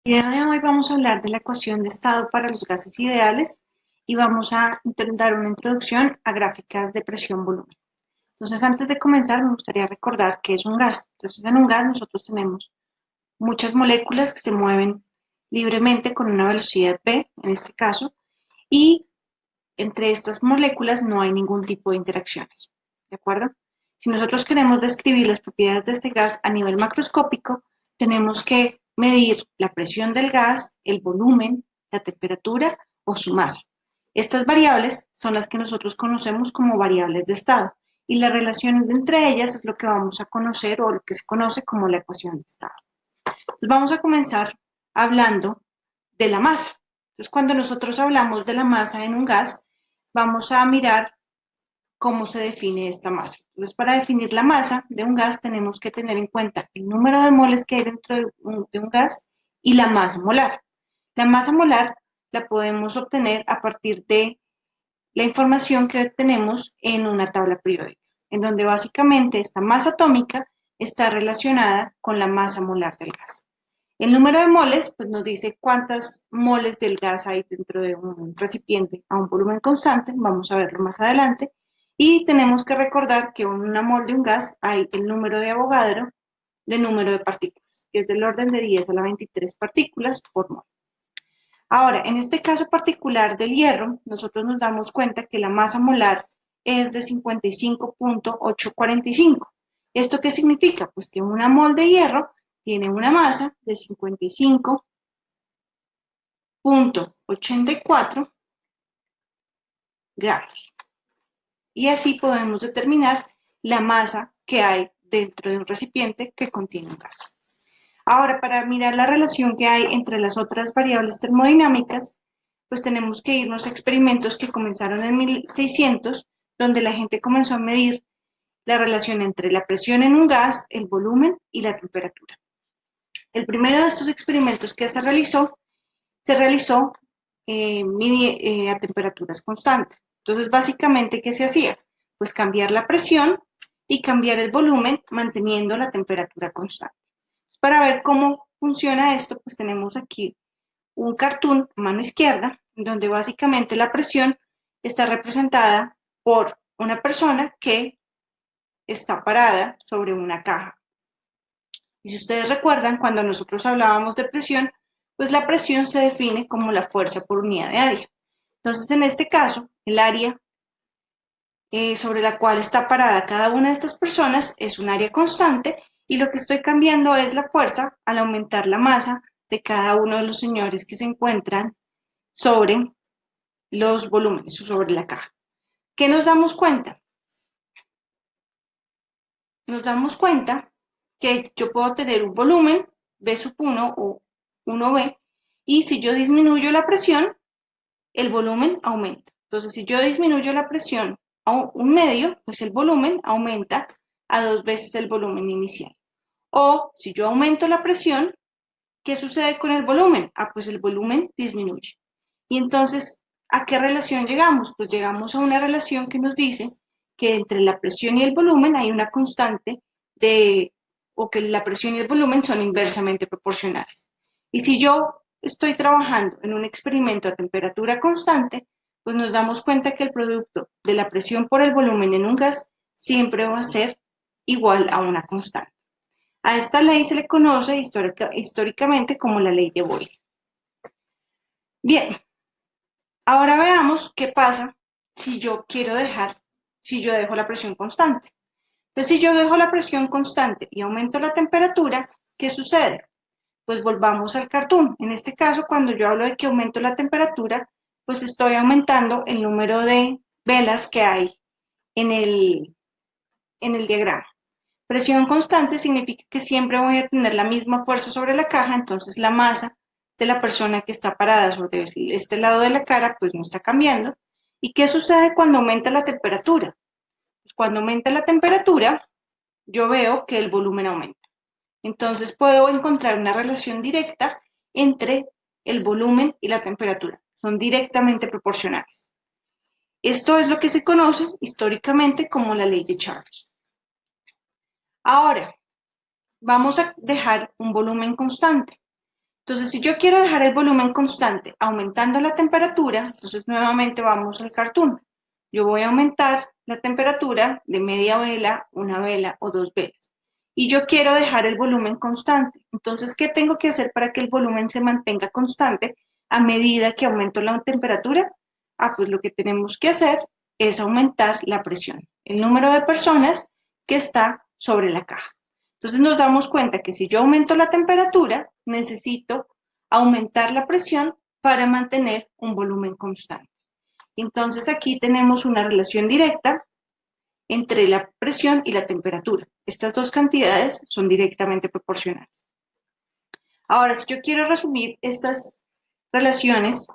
El día de hoy vamos a hablar de la ecuación de estado para los gases ideales y vamos a dar una introducción a gráficas de presión-volumen. Entonces, antes de comenzar, me gustaría recordar qué es un gas. Entonces, en un gas nosotros tenemos muchas moléculas que se mueven libremente con una velocidad v, en este caso, y entre estas moléculas no hay ningún tipo de interacciones, ¿de acuerdo? Si nosotros queremos describir las propiedades de este gas a nivel macroscópico, tenemos que medir la presión del gas, el volumen, la temperatura o su masa. Estas variables son las que nosotros conocemos como variables de estado y la relación entre ellas es lo que vamos a conocer o lo que se conoce como la ecuación de estado. Entonces vamos a comenzar hablando de la masa. Entonces, cuando nosotros hablamos de la masa en un gas, vamos a mirar cómo se define esta masa. Entonces, para definir la masa de un gas tenemos que tener en cuenta el número de moles que hay dentro de un gas y la masa molar. La masa molar la podemos obtener a partir de la información que obtenemos en una tabla periódica, en donde básicamente esta masa atómica está relacionada con la masa molar del gas. El número de moles pues, nos dice cuántas moles del gas hay dentro de un recipiente a un volumen constante, vamos a verlo más adelante, y tenemos que recordar que en una mol de un gas hay el número de Avogadro de número de partículas, que es del orden de 10 a la 23 partículas por mol. Ahora, en este caso particular del hierro, nosotros nos damos cuenta que la masa molar es de 55.845. ¿Esto qué significa? Pues que una mol de hierro tiene una masa de 55.84 gramos. Y así podemos determinar la masa que hay dentro de un recipiente que contiene un gas. Ahora, para mirar la relación que hay entre las otras variables termodinámicas, pues tenemos que irnos a experimentos que comenzaron en 1600, donde la gente comenzó a medir la relación entre la presión en un gas, el volumen y la temperatura. El primero de estos experimentos que se realizó a temperaturas constantes. Entonces, básicamente, ¿qué se hacía? Pues cambiar la presión y cambiar el volumen manteniendo la temperatura constante. Para ver cómo funciona esto, pues tenemos aquí un cartoon a mano izquierda, donde básicamente la presión está representada por una persona que está parada sobre una caja. Y si ustedes recuerdan, cuando nosotros hablábamos de presión, pues la presión se define como la fuerza por unidad de área. Entonces, en este caso, el área sobre la cual está parada cada una de estas personas es un área constante y lo que estoy cambiando es la fuerza al aumentar la masa de cada uno de los señores que se encuentran sobre los volúmenes o sobre la caja. ¿Qué nos damos cuenta? Nos damos cuenta que yo puedo tener un volumen B sub 1 o 1B y si yo disminuyo la presión, el volumen aumenta. Entonces, si yo disminuyo la presión a un medio, pues el volumen aumenta a 2 veces el volumen inicial. O si yo aumento la presión, ¿qué sucede con el volumen? Ah, pues el volumen disminuye. Y entonces, ¿a qué relación llegamos? Pues llegamos a una relación que nos dice que entre la presión y el volumen hay una constante o que la presión y el volumen son inversamente proporcionales. Y si yo estoy trabajando en un experimento a temperatura constante, pues nos damos cuenta que el producto de la presión por el volumen en un gas siempre va a ser igual a una constante. A esta ley se le conoce históricamente como la ley de Boyle. Bien, ahora veamos qué pasa si yo dejo la presión constante. Entonces, si yo dejo la presión constante y aumento la temperatura, ¿qué sucede? Pues volvamos al cartoon. En este caso, cuando yo hablo de que aumento la temperatura, pues estoy aumentando el número de velas que hay en el diagrama. Presión constante significa que siempre voy a tener la misma fuerza sobre la caja, entonces la masa de la persona que está parada sobre este lado de la cara pues no está cambiando. ¿Y qué sucede cuando aumenta la temperatura? Pues cuando aumenta la temperatura, yo veo que el volumen aumenta. Entonces puedo encontrar una relación directa entre el volumen y la temperatura. Son directamente proporcionales. Esto es lo que se conoce históricamente como la ley de Charles. Ahora, vamos a dejar un volumen constante. Entonces, si yo quiero dejar el volumen constante aumentando la temperatura, entonces nuevamente vamos al cartoon. Yo voy a aumentar la temperatura de media vela, una vela o dos velas. Y yo quiero dejar el volumen constante. Entonces, ¿qué tengo que hacer para que el volumen se mantenga constante a medida que aumento la temperatura? Pues lo que tenemos que hacer es aumentar la presión, el número de personas que está sobre la caja. Entonces nos damos cuenta que si yo aumento la temperatura, necesito aumentar la presión para mantener un volumen constante. Entonces aquí tenemos una relación directa entre la presión y la temperatura. Estas dos cantidades son directamente proporcionales. Ahora, si yo quiero resumir estas relaciones,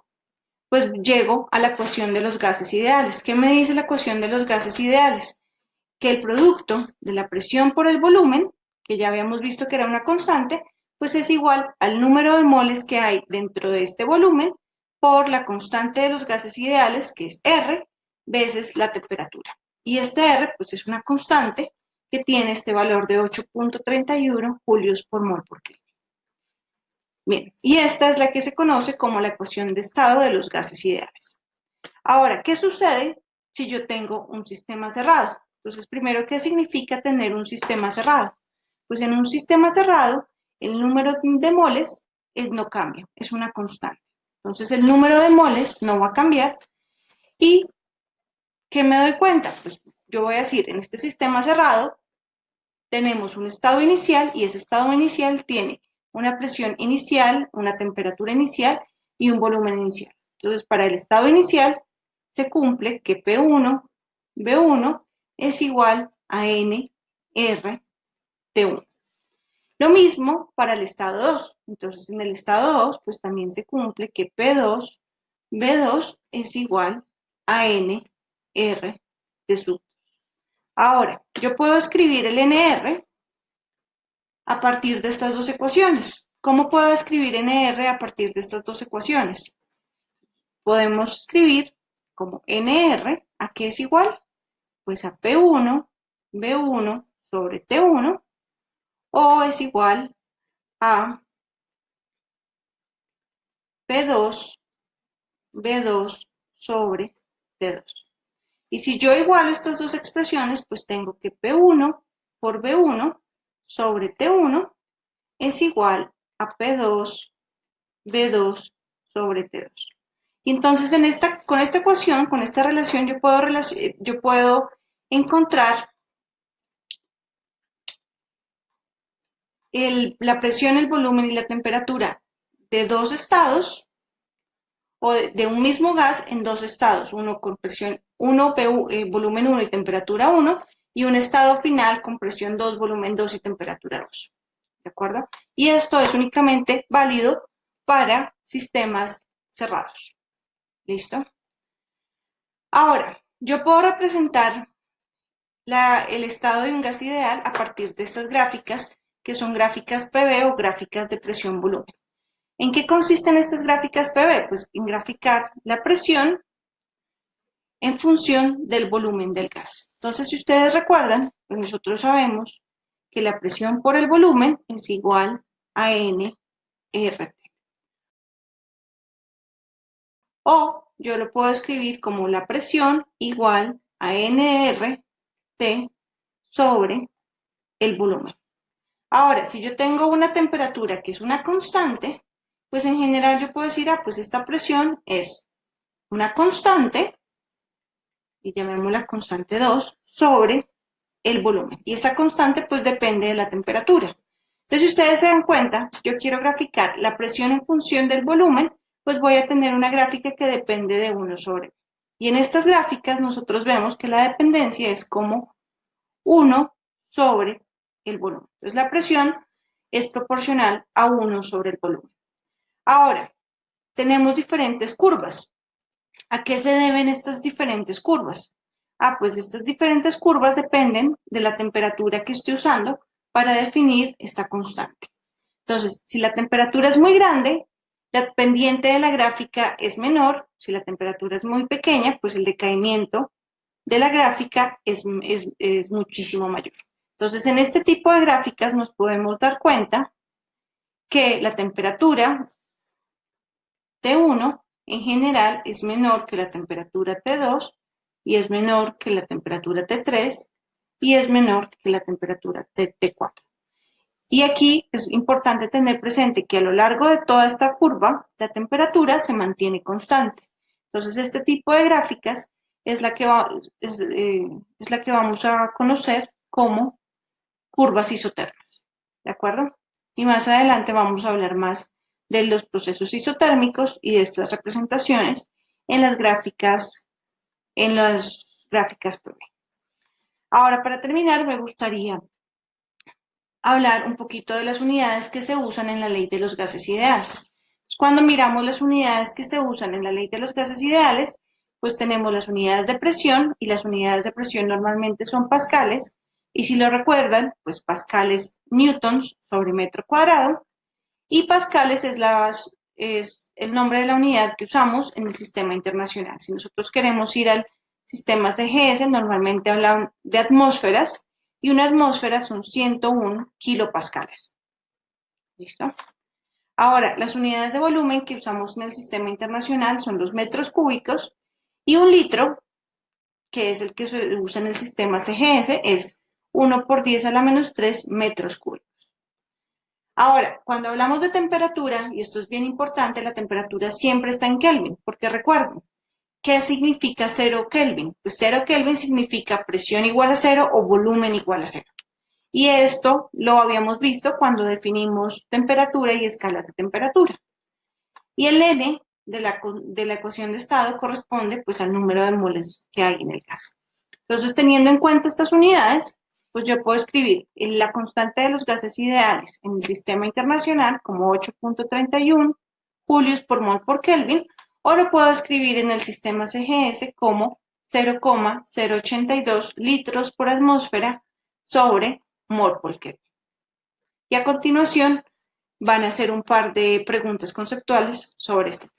pues llego a la ecuación de los gases ideales. ¿Qué me dice la ecuación de los gases ideales? Que el producto de la presión por el volumen, que ya habíamos visto que era una constante, pues es igual al número de moles que hay dentro de este volumen por la constante de los gases ideales, que es R, veces la temperatura. Y este R, pues es una constante que tiene este valor de 8.31 julios por mol por kilo. Bien, y esta es la que se conoce como la ecuación de estado de los gases ideales. Ahora, ¿qué sucede si yo tengo un sistema cerrado? Entonces, primero, ¿qué significa tener un sistema cerrado? Pues en un sistema cerrado, el número de moles no cambia, es una constante. Entonces, el número de moles no va a cambiar. ¿Y qué me doy cuenta? Pues yo voy a decir, en este sistema cerrado tenemos un estado inicial y ese estado inicial tiene una presión inicial, una temperatura inicial y un volumen inicial. Entonces, para el estado inicial se cumple que P1, B1 es igual a N, R, T1. Lo mismo para el estado 2. Entonces, en el estado 2, pues también se cumple que P2, B2 es igual a N, R, T sub. Ahora, yo puedo escribir el NR a partir de estas dos ecuaciones. ¿Cómo puedo escribir NR a partir de estas dos ecuaciones? Podemos escribir como NR, ¿a qué es igual? Pues a P1, B1 sobre T1, o es igual a P2, B2 sobre T2. Y si yo igualo estas dos expresiones, pues tengo que P1 por B1 sobre T1 es igual a P2, B2 sobre T2. Y entonces con esta ecuación, con esta relación, yo puedo encontrar la presión, el volumen y la temperatura de dos estados o de un mismo gas en dos estados, uno con presión 1, volumen 1 y temperatura 1, y un estado final con presión 2, volumen 2 y temperatura 2. ¿De acuerdo? Y esto es únicamente válido para sistemas cerrados. ¿Listo? Ahora, yo puedo representar el estado de un gas ideal a partir de estas gráficas, que son gráficas PV o gráficas de presión-volumen. ¿En qué consisten estas gráficas PV? Pues en graficar la presión en función del volumen del gas. Entonces, si ustedes recuerdan, pues nosotros sabemos que la presión por el volumen es igual a NRT. O yo lo puedo escribir como la presión igual a NRT sobre el volumen. Ahora, si yo tengo una temperatura que es una constante, pues en general yo puedo decir, pues esta presión es una constante, y llamémosla constante 2, sobre el volumen. Y esa constante pues depende de la temperatura. Entonces, si ustedes se dan cuenta, si yo quiero graficar la presión en función del volumen, pues voy a tener una gráfica que depende de 1 sobre. Y en estas gráficas nosotros vemos que la dependencia es como 1 sobre el volumen. Entonces, la presión es proporcional a 1 sobre el volumen. Ahora, tenemos diferentes curvas. ¿A qué se deben estas diferentes curvas? Pues estas diferentes curvas dependen de la temperatura que estoy usando para definir esta constante. Entonces, si la temperatura es muy grande, la pendiente de la gráfica es menor. Si la temperatura es muy pequeña, pues el decaimiento de la gráfica es muchísimo mayor. Entonces, en este tipo de gráficas nos podemos dar cuenta que la temperatura T1 en general es menor que la temperatura T2 y es menor que la temperatura T3 y es menor que la temperatura T4. Y aquí es importante tener presente que a lo largo de toda esta curva, la temperatura se mantiene constante. Entonces, este tipo de gráficas es la que, es la que vamos a conocer como curvas isotérmicas. ¿De acuerdo? Y más adelante vamos a hablar más de los procesos isotérmicos y de estas representaciones en las gráficas PV. Ahora, para terminar, me gustaría hablar un poquito de las unidades que se usan en la ley de los gases ideales. Cuando miramos las unidades que se usan en la ley de los gases ideales, pues tenemos las unidades de presión y las unidades de presión normalmente son pascales y si lo recuerdan, pues pascales newtons sobre metro cuadrado y pascales es el nombre de la unidad que usamos en el sistema internacional. Si nosotros queremos ir al sistema CGS, normalmente hablan de atmósferas y una atmósfera son 101 kilopascales. ¿Listo? Ahora, las unidades de volumen que usamos en el sistema internacional son los metros cúbicos y un litro, que es el que se usa en el sistema CGS, es 1 por 10 a la menos 3 metros cúbicos. Ahora, cuando hablamos de temperatura, y esto es bien importante, la temperatura siempre está en Kelvin, porque recuerden, ¿qué significa 0 Kelvin? Pues 0 Kelvin significa presión igual a 0 o volumen igual a 0. Y esto lo habíamos visto cuando definimos temperatura y escalas de temperatura. Y el N de la ecuación de estado corresponde pues al número de moles que hay en el gas. Entonces, teniendo en cuenta estas unidades, pues yo puedo escribir la constante de los gases ideales en el sistema internacional como 8.31 julios por mol por Kelvin, o lo puedo escribir en el sistema CGS como 0,082 litros por atmósfera sobre mol por Kelvin. Y a continuación van a hacer un par de preguntas conceptuales sobre este tema.